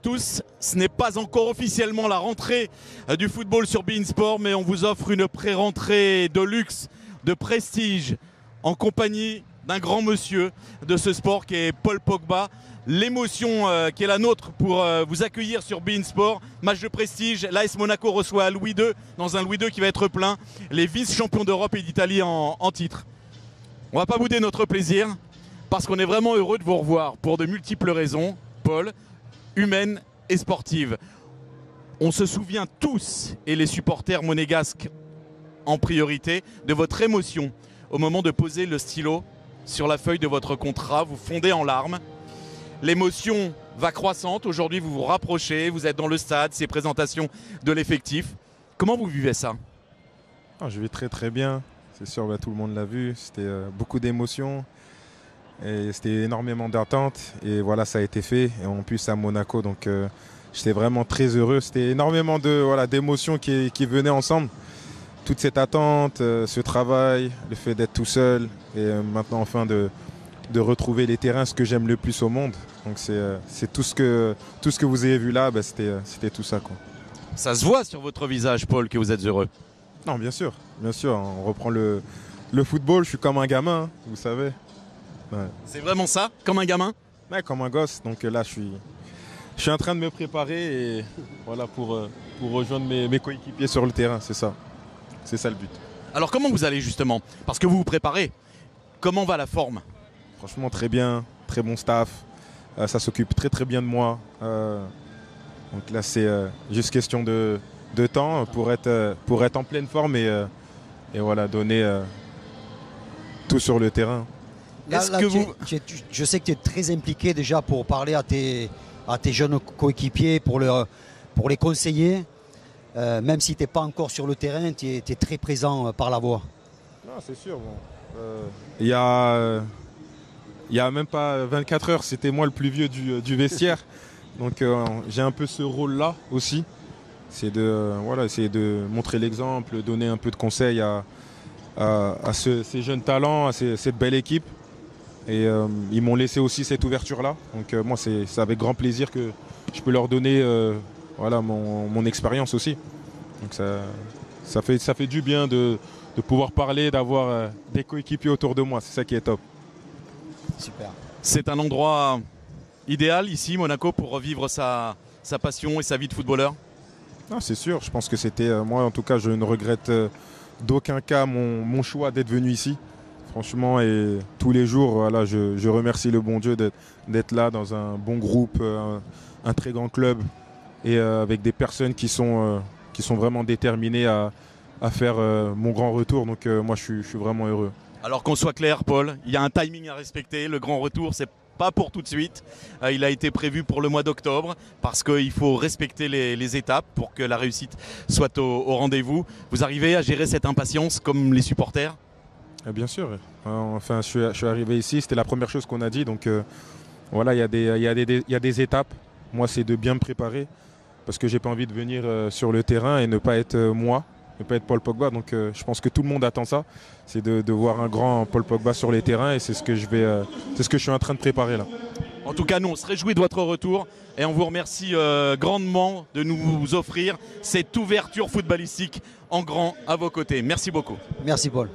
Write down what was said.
tous. Ce n'est pas encore officiellement la rentrée du football sur beIN Sport, mais on vous offre une pré-rentrée de luxe, de prestige, en compagnie d'un grand monsieur de ce sport qui est Paul Pogba. L'émotion qui est la nôtre pour vous accueillir sur beIN Sport. Match de prestige, l'AS Monaco reçoit Louis II dans un Louis II qui va être plein. Les vice-champions d'Europe et d'Italie en titre. On ne va pas bouder notre plaisir parce qu'on est vraiment heureux de vous revoir pour de multiples raisons, Paul, humaines et sportives. On se souvient tous, et les supporters monégasques en priorité, de votre émotion au moment de poser le stylo sur la feuille de votre contrat. Vous fondez en larmes. L'émotion va croissante. Aujourd'hui, vous vous rapprochez, vous êtes dans le stade, ces présentations de l'effectif. Comment vous vivez ça? Je vais très très bien. C'est sûr, tout le monde l'a vu. C'était beaucoup d'émotions et c'était énormément d'attentes. Et voilà, ça a été fait. Et en plus à Monaco, donc j'étais vraiment très heureux. C'était énormément d'émotions qui venaient ensemble. Toute cette attente, ce travail, le fait d'être tout seul et maintenant enfin de retrouver les terrains, ce que j'aime le plus au monde. Donc c'est tout ce que vous avez vu là, c'était tout ça, quoi. Ça se voit sur votre visage, Paul, que vous êtes heureux. Non, bien sûr. On reprend le football, je suis comme un gamin, hein, vous savez. Ouais. C'est vraiment ça, comme un gamin? Ouais, comme un gosse. Donc là, je suis en train de me préparer et voilà pour rejoindre mes coéquipiers sur le terrain, c'est ça. C'est ça le but. Alors comment vous allez justement? Parce que vous vous préparez. Comment va la forme? Franchement, très bien, très bon staff. Ça s'occupe très très bien de moi. Donc là, c'est juste question de temps pour être en pleine forme et voilà, donner tout sur le terrain. Je sais que tu es très impliqué déjà pour parler à tes jeunes coéquipiers, pour les conseiller. Même si tu n'es pas encore sur le terrain, tu es très présent par la voix. Non, c'est sûr. Bon. Il y a même pas 24 heures, c'était moi le plus vieux du vestiaire. Donc j'ai un peu ce rôle-là aussi. C'est essayer de montrer l'exemple, donner un peu de conseils à ces jeunes talents, à cette belle équipe. Et ils m'ont laissé aussi cette ouverture-là. Donc moi, c'est avec grand plaisir que je peux leur donner mon expérience aussi. Donc ça fait du bien de pouvoir parler, d'avoir des coéquipiers autour de moi. C'est ça qui est top. Super. C'est un endroit idéal ici, Monaco, pour revivre sa passion et sa vie de footballeur? Non, c'est sûr. Je pense que c'était, moi en tout cas, je ne regrette d'aucun cas mon choix d'être venu ici. Franchement, et tous les jours, voilà, je remercie le bon Dieu d'être là dans un bon groupe, un très grand club et avec des personnes qui sont vraiment déterminées à faire mon grand retour. Donc moi, je suis vraiment heureux. Alors qu'on soit clair, Paul, il y a un timing à respecter. Le grand retour, c'est pas pour tout de suite. Il a été prévu pour le mois d'octobre parce qu'il faut respecter les étapes pour que la réussite soit au rendez-vous. Vous arrivez à gérer cette impatience comme les supporters? Bien sûr. Enfin, je suis arrivé ici, c'était la première chose qu'on a dit. Donc voilà, il y a des étapes. Moi, c'est de bien me préparer parce que j'ai pas envie de venir sur le terrain et ne pas être moi, ne pas être Paul Pogba. Donc je pense que tout le monde attend ça. C'est de voir un grand Paul Pogba sur les terrains et c'est ce que je suis en train de préparer là. En tout cas, nous, on se réjouit de votre retour et on vous remercie grandement de nous offrir cette ouverture footballistique en grand à vos côtés. Merci beaucoup. Merci Paul.